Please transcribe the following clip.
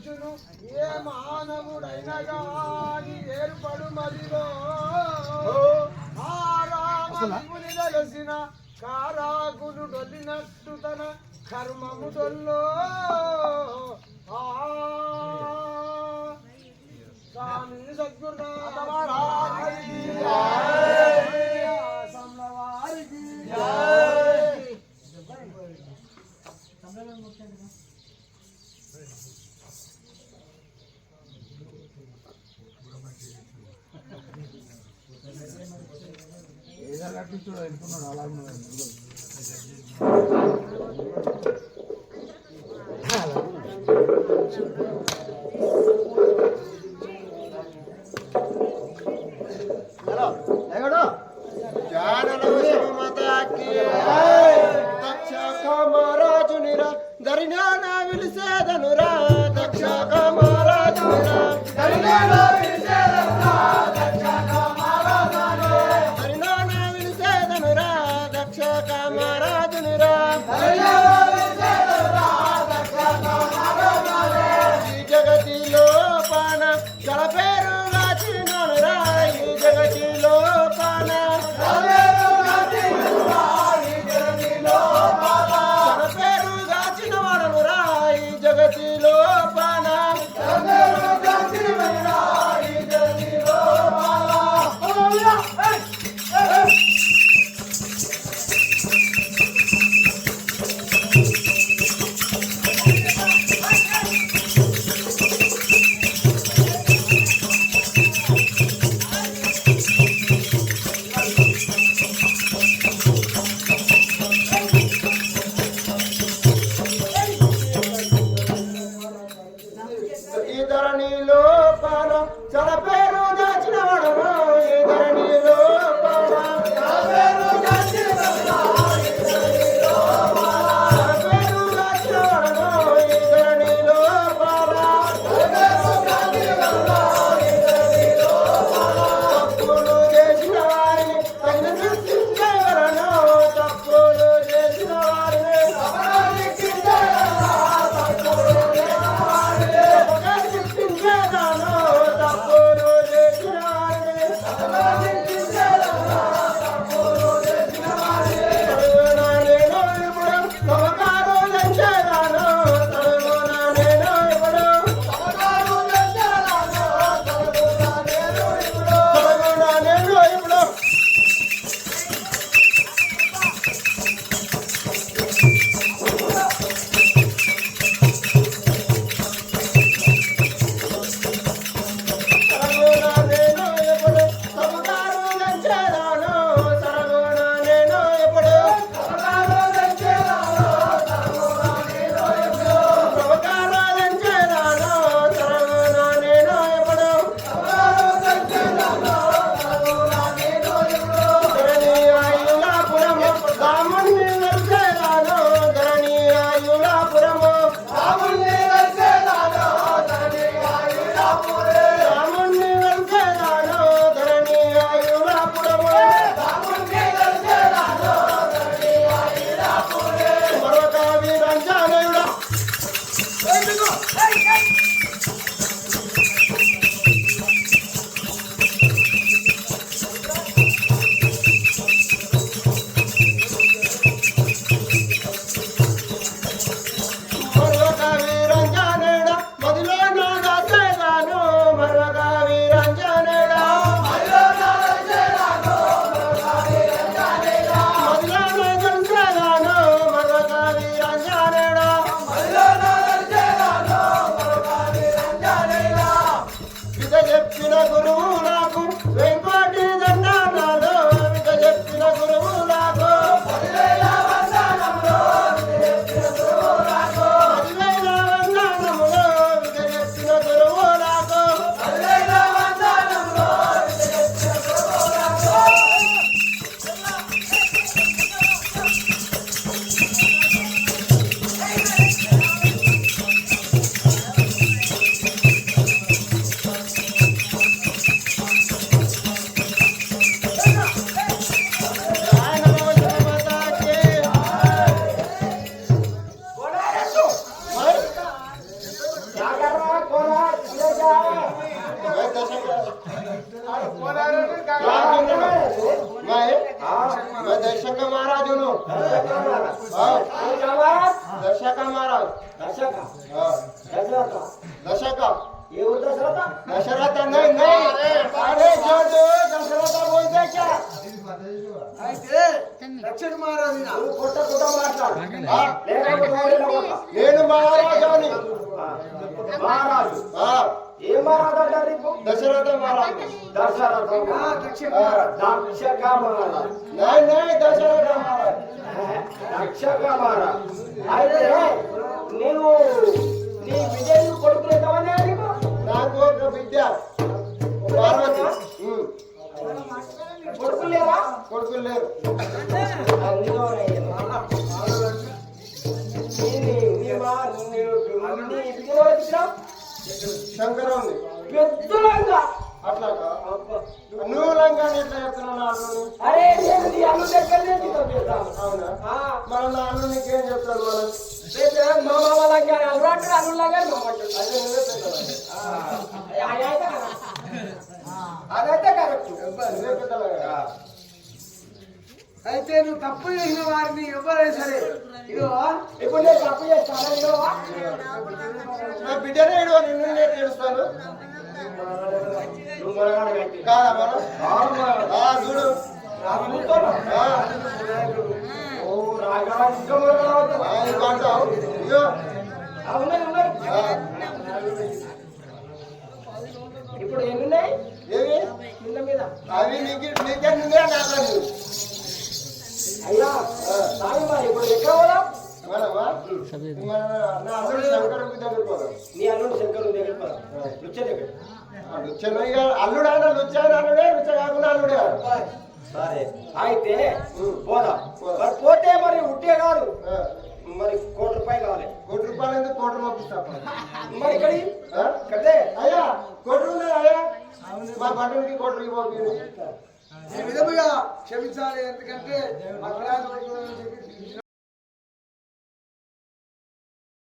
మనుషులు ఏ మానవుడైనా గాని ఏర్పడు మదిలో ఆ రాముని తెలిసిన కారాకులు డొల్లినట్టు తన కర్మము డొల్లో స్వామి సద్గురునాథ మహారాజుకి వారికి ఏదో కట్టించుడు అనుకున్నాడు అలాగే మహారాజునిరా దరినా విలిసేదనురా దక్ష మహారాజునిరా దరినా విలిసేదనురా దక్ష మహారాజునిరా ఈ జగతిలో పాన జలపేరు గాచిననురా ఈ జగతిలో పాన జగతిలో పాన ధరణిలో పాన చల పేరు దాచిన వడము ఈ ధరణిలో పాన పేరు దాచిన వడము ఈ ధరణిలో పాన తప్పులు చేసిన వారిని తగిన శిక్షించగలను తప్పులు చేసిన వారిని దశక మహారాజ్ దశక ఆ, దశరథ దశక ఏ ఊరు దశరథ दशरथ नहीं नहीं अरे जो जो दशरथ बोलते क्या అయితే దక్షిణ మహారాజు నువ్వు కొట్ట కొట్ట మాట్లాడు ఆ, నేను మహారాజాని మహారాజు ఆ, ఏ మహారాజు అంటారు నీకు दशरथ महाराज దశరథ దక్షిణ దక్షక మహారాజు नहीं नहीं दशरथ महाराज దక్షక మహారాజు అయితే నీవు నీ విజయను కొడుకులేదామనే నీకు నాకు ఒక విద్య పార్వతి కొడుకులు లేవా కొడుకులు లేరు శంకర ఉంది పెద్దలంగా అట్లా నువ్వు లంగాన్ని ఎట్లా చెప్తున్నావు నా అల్లుని అరే నేను నీ అల్లు దగ్గరనే నీతో చేస్తాను అవునా మన నా అల్లు నీకేం చెప్తాడు మనం మా మామ లంగా అల్లు అంటాడు అల్లు లంగా మామ అంటాడు అదే నువ్వే పెట్టాలి అదైతే కరెక్ట్ నువ్వే పెట్టాలి అయితే నువ్వు తప్పు చేసిన వారిని ఎవరైనా సరే ఇదిగో ఇప్పుడు నేను తప్పు చేస్తాను ఇదిగో నా బిడ్డనే ఏడువా నిన్ను నేను ఏడుస్తాను కాదా మనం ఆ, చూడు ఆ, ఇంకో అంటావు ఇయ్యో ఆ, ఇప్పుడు ఎన్నున్నాయి ఏవి కింద మీద అవి నీకే నువ్వే నాకు అయ్యా సాయి మరి ఇప్పుడు ఎక్కడ పోదాం మనమా మన నా అల్లుడు శంకరుడి దగ్గరికి పోదాం నీ అల్లుడు శంకరు దగ్గర పోదాం లుచ్చ దగ్గర లుచ్చనయ్య అల్లుడు ఆయన లుచ్చాయన అల్లుడే లుచ్చ కాకుండా అల్లుడే సరే అయితే పోదాం మరి పోతే మరి ఉట్టే కాదు మరి ₹1,00,00,000 కావాలి ₹1 ఎందుకు కోటి పంపిస్తా మరి ఇక్కడి కదే అయ్యా కోటి ఉన్నాయి అయ్యా మా బంధువులకి కోటి పంపి క్షమించాలి ఎందుకంటే